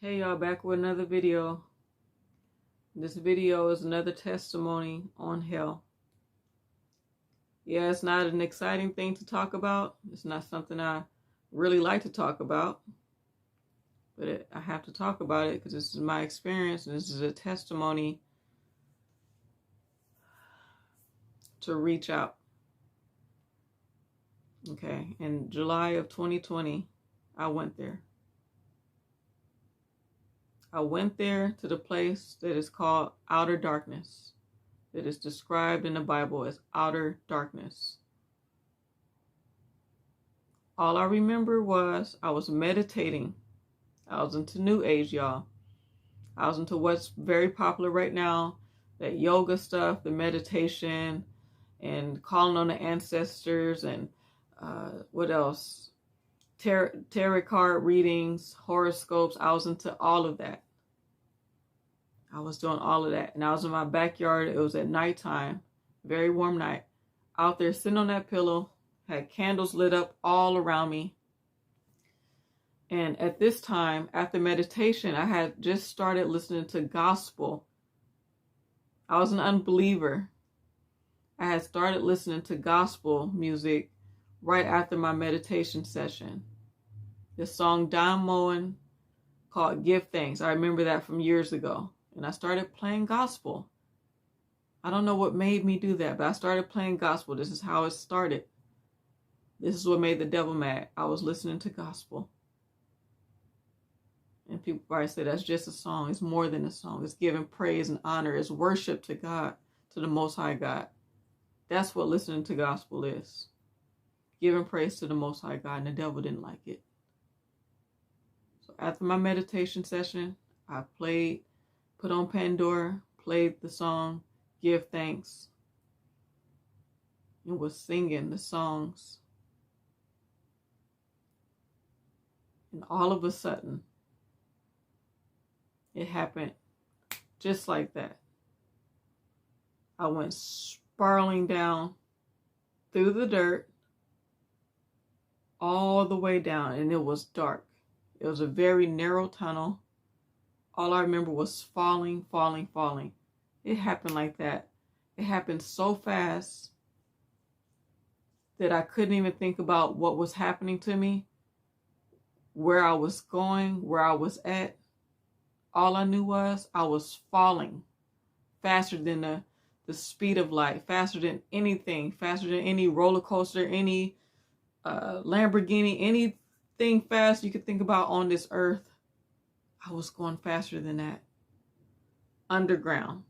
Hey y'all, back with another video. This video is another testimony on hell. Yeah, it's not an exciting thing to talk about. It's not something I really like to talk about. But I have to talk about it because this is my experience and this is a testimony to reach out. Okay, in July of 2020, I went there. I went there to the place that is called outer darkness. That is described in the Bible as outer darkness. All I remember was I was meditating. I was into New Age, y'all. I was into what's very popular right now, that yoga stuff, the meditation, and calling on the ancestors, and what else? Tarot card readings, horoscopes. I was into all of that. I was doing all of that. And I was in my backyard. It was at nighttime, very warm night. Out there sitting on that pillow, had candles lit up all around me. And at this time, after meditation, I had just started listening to gospel. I was an unbeliever. I had started listening to gospel music right after my meditation session. This song Don Moen called Give Thanks. I remember that from years ago. And I started playing gospel. I don't know what made me do that, but I started playing gospel. This is how it started. This is what made the devil mad. I was listening to gospel. And people probably say that's just a song. It's more than a song. It's giving praise and honor. It's worship to God, to the Most High God. That's what listening to gospel is. Giving praise to the Most High God, and the devil didn't like it. So after my meditation session, I put on Pandora, played the song, Give Thanks, and was singing the songs. And all of a sudden, it happened just like that. I went spiraling down through the dirt, all the way down, and it was dark. It was a very narrow tunnel. All I remember was falling. It happened like that. It happened so fast that I couldn't even think about what was happening to me, where I was going, where I was at. All I knew was I was falling faster than the speed of light, faster than anything, faster than any roller coaster, any Lamborghini, anything fast you could think about on this earth. I was going faster than that. Underground.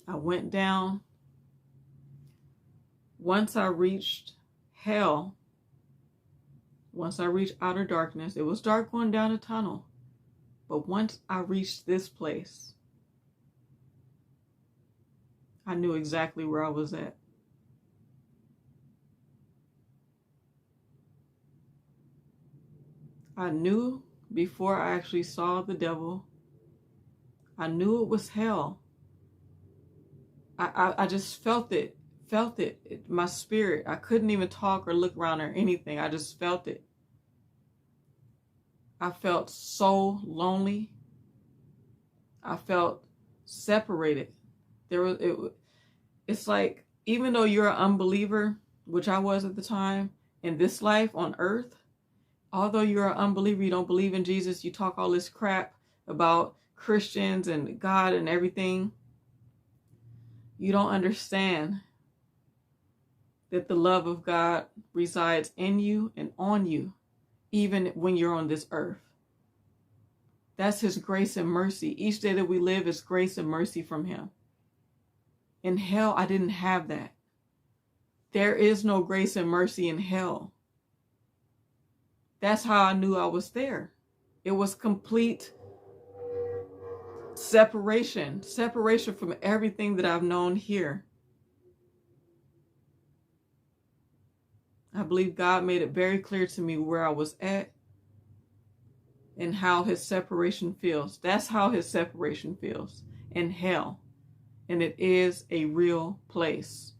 I went down. Once I reached hell, once I reached outer darkness, it was dark going down the tunnel. But once I reached this place, I knew exactly where I was at. I knew before I actually saw the devil. I knew it was hell. I just felt it, my spirit. I couldn't even talk or look around or anything. I just felt it. I felt so lonely. I felt separated. It's like, even though you're an unbeliever, which I was at the time, in this life on earth, although you're an unbeliever, you don't believe in Jesus, you talk all this crap about Christians and God and everything, you don't understand that the love of God resides in you and on you, even when you're on this earth. That's His grace and mercy. Each day that we live is grace and mercy from Him. In hell, I didn't have that. There is no grace and mercy in hell. That's how I knew I was there. It was complete separation from everything that I've known here. I believe God made it very clear to me where I was at and how His separation feels. That's how His separation feels. in hell. And it is a real place.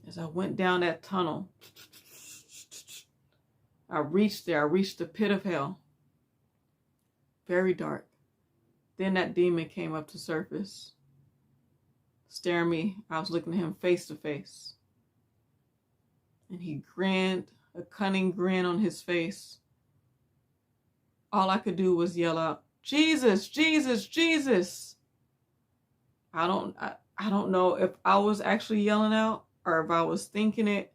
As I went down that tunnel, I reached there. I reached the pit of hell. Very dark. Then that demon came up to surface, staring me. I was looking at him face to face. And he grinned, a cunning grin on his face. All I could do was yell out, "Jesus, Jesus, Jesus." I don't know if I was actually yelling out or if I was thinking it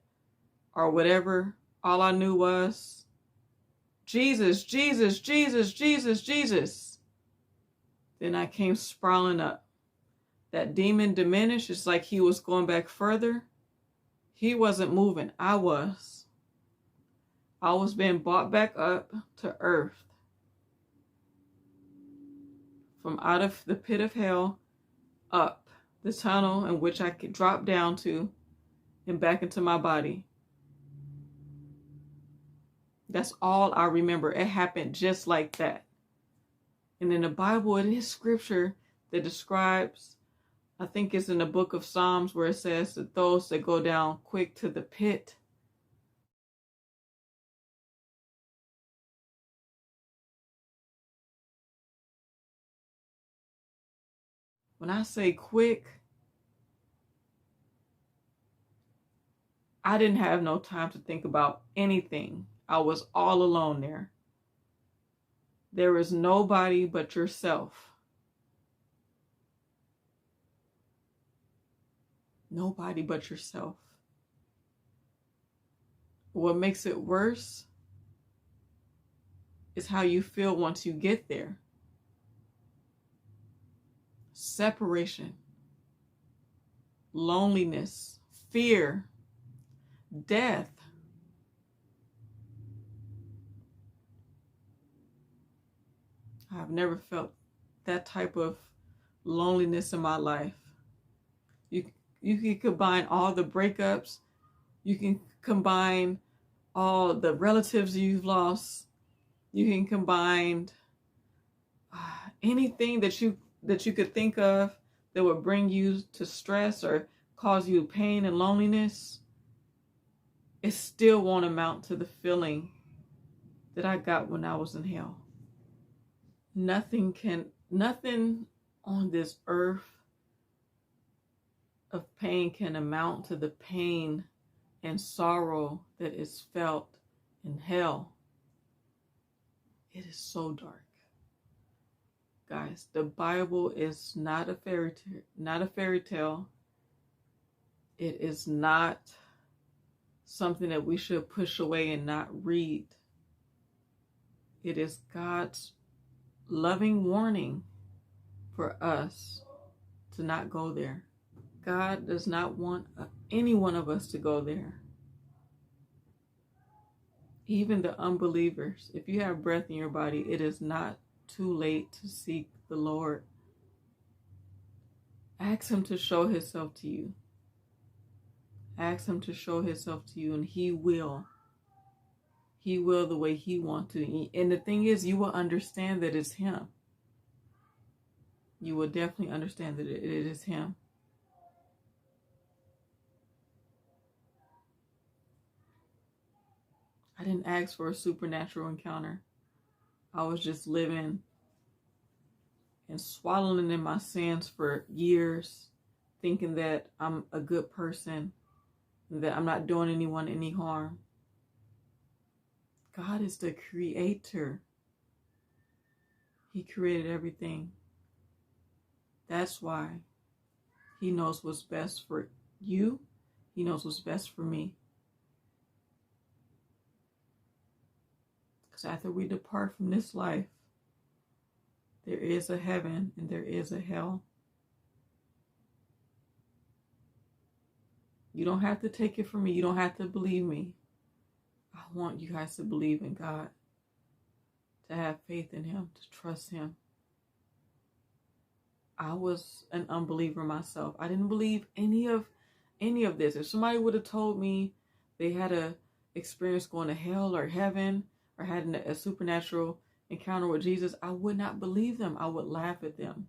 or whatever. All I knew was, "Jesus, Jesus, Jesus, Jesus, Jesus." Then I came sprawling up. That demon diminished. It's like he was going back further. He wasn't moving. I was. I was being brought back up to earth. From out of the pit of hell, up the tunnel in which I could drop down to, and back into my body. That's all I remember. It happened just like that. And in the Bible, it is scripture that describes, I think it's in the book of Psalms, where it says that those that go down quick to the pit, when I say quick, I didn't have no time to think about anything. I was all alone there. There is nobody but yourself. Nobody but yourself. What makes it worse is how you feel once you get there. Separation, loneliness, fear, death. I've never felt that type of loneliness in my life. You can combine all the breakups. You can combine all the relatives you've lost. You can combine anything that you could think of that would bring you to stress or cause you pain and loneliness. It still won't amount to the feeling that I got when I was in hell. Nothing on this earth of pain can amount to the pain and sorrow that is felt in hell. It is so dark. Guys, the Bible is not a fairy tale. It is not something that we should push away and not read. It is God's loving warning for us to not go there. God does not want any one of us to go there. Even the unbelievers. If you have breath in your body, it is not too late to seek the Lord. Ask Him to show Himself to you. Ask Him to show Himself to you, and He will. He will the way He wants to. And the thing is, you will understand that it's Him. You will definitely understand that it is Him. I didn't ask for a supernatural encounter. I was just living and swallowing in my sins for years, thinking that I'm a good person, and that I'm not doing anyone any harm. God is the creator. He created everything. That's why He knows what's best for you. He knows what's best for me. Because after we depart from this life, there is a heaven and there is a hell. You don't have to take it from me. You don't have to believe me. I want you guys to believe in God, to have faith in Him, to trust Him. I was an unbeliever myself. I didn't believe any of this. If somebody would have told me they had a experience going to hell or heaven or had a supernatural encounter with Jesus, I would not believe them. I would laugh at them.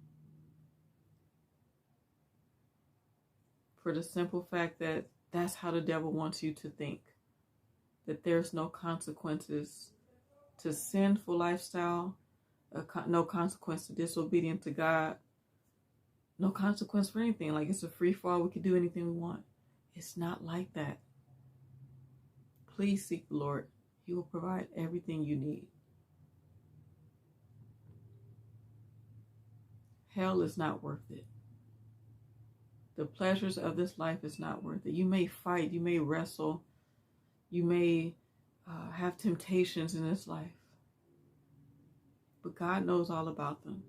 For the simple fact that that's how the devil wants you to think. That there's no consequences to sinful lifestyle, no consequence to disobedience to God, no consequence for anything. Like it's a free fall. We can do anything we want. It's not like that. Please seek the Lord. He will provide everything you need. Hell is not worth it. The pleasures of this life is not worth it. You may fight, you may wrestle, you may have temptations in this life, but God knows all about them.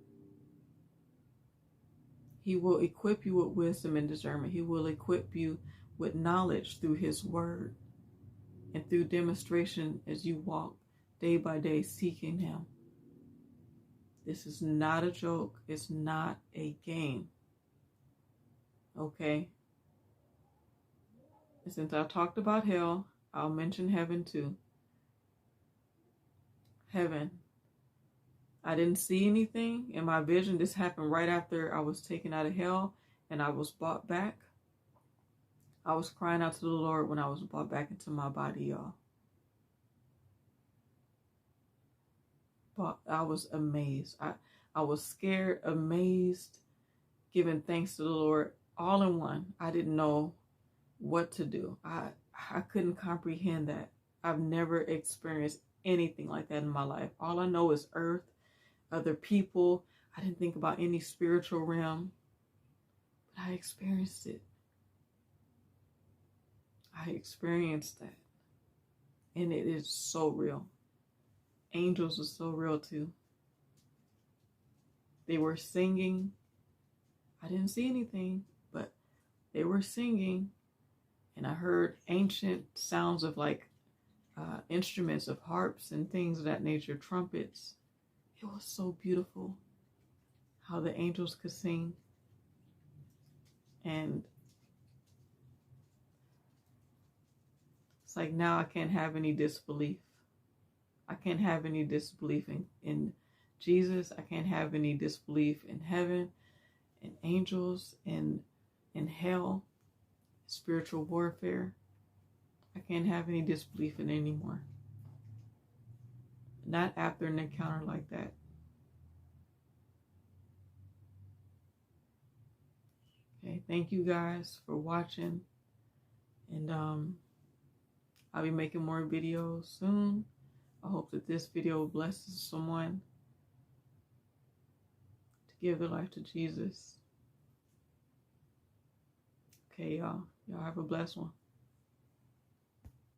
He will equip you with wisdom and discernment. He will equip you with knowledge through His word and through demonstration as you walk day by day seeking Him. This is not a joke. It's not a game. Okay? And since I talked about hell, I'll mention heaven too. Heaven. I didn't see anything in my vision. This happened right after I was taken out of hell and I was brought back. I was crying out to the Lord when I was brought back into my body, y'all. But I was amazed. I was scared, amazed, giving thanks to the Lord all in one. I didn't know what to do. I couldn't comprehend that. I've never experienced anything like that in my life. All I know is earth, other people. I didn't think about any spiritual realm, but I experienced it. I experienced that. And it is so real. Angels are so real too. They were singing. I didn't see anything, but they were singing. And I heard ancient sounds of like instruments of harps and things of that nature, trumpets. It was so beautiful how the angels could sing. And it's like now I can't have any disbelief. I can't have any disbelief in Jesus. I can't have any disbelief in heaven, in angels, in hell, spiritual warfare. I can't have any disbelief in it anymore. Not after an encounter like that. Okay, thank you guys for watching. And I'll be making more videos soon. I hope that this video blesses someone to give their life to Jesus. Okay, y'all. Y'all have a blessed one.